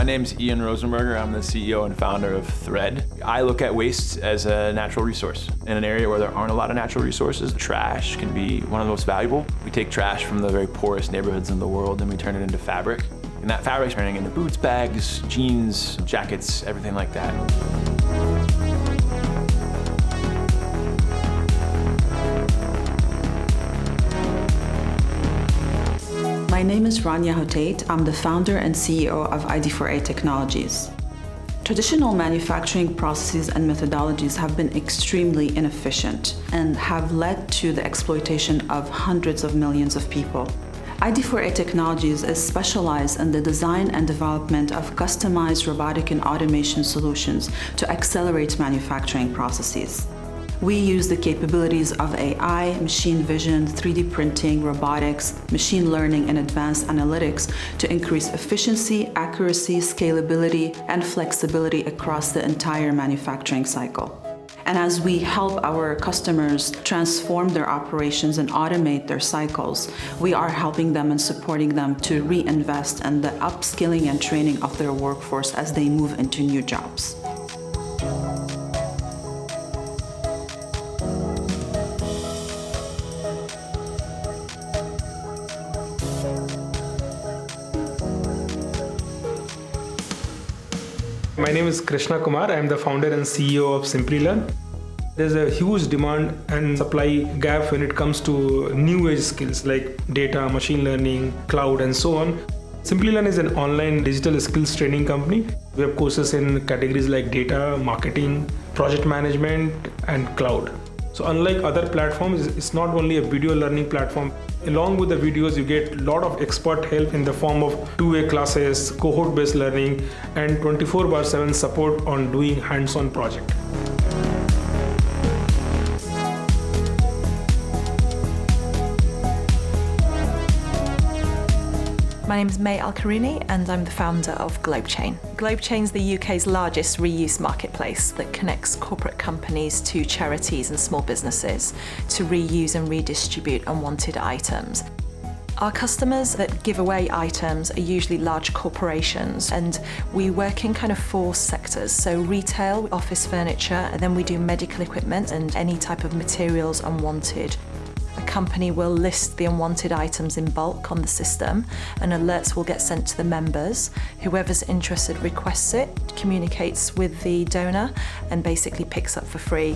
name's Ian Rosenberger. I'm the CEO and founder of Thread. I look at waste as a natural resource. In an area where there aren't a lot of natural resources, trash can be one of the most valuable. We take trash from the very poorest neighborhoods in the world and we turn it into fabric. And that fabric's turning into boots, bags, jeans, jackets, everything like that. My name is Rania Hotate. I'm the founder and CEO of ID4A Technologies. Traditional manufacturing processes and methodologies have been extremely inefficient and have led to the exploitation of hundreds of millions of people. ID4A Technologies is specialized in the design and development of customized robotic and automation solutions to accelerate manufacturing processes. We use the capabilities of AI, machine vision, 3D printing, robotics, machine learning, and advanced analytics to increase efficiency, accuracy, scalability, and flexibility across the entire manufacturing cycle. And as we help our customers transform their operations and automate their cycles, we are helping them and supporting them to reinvest in the upskilling and training of their workforce as they move into new jobs. My name is Krishna Kumar. I am the founder and CEO of Simplilear. There's a huge demand and supply gap when it comes to new age skills like data, machine learning, cloud, and so on. Simplilear is an online digital skills training company. We have courses in categories like data, marketing, project management, and cloud. So unlike other platforms, it's not only a video learning platform. Along with the videos, you get a lot of expert help in the form of two-way classes, cohort-based learning, and 24/7 support on doing hands-on project. My name is May Al-Karini and I'm the founder of Globechain. Globechain is the UK's largest reuse marketplace that connects corporate companies to charities and small businesses to reuse and redistribute unwanted items. Our customers that give away items are usually large corporations, and we work in kind of 4 sectors. So retail, office furniture, and then we do medical equipment and any type of materials unwanted. A company will list the unwanted items in bulk on the system and alerts will get sent to the members. Whoever's interested requests it, communicates with the donor and basically picks up for free.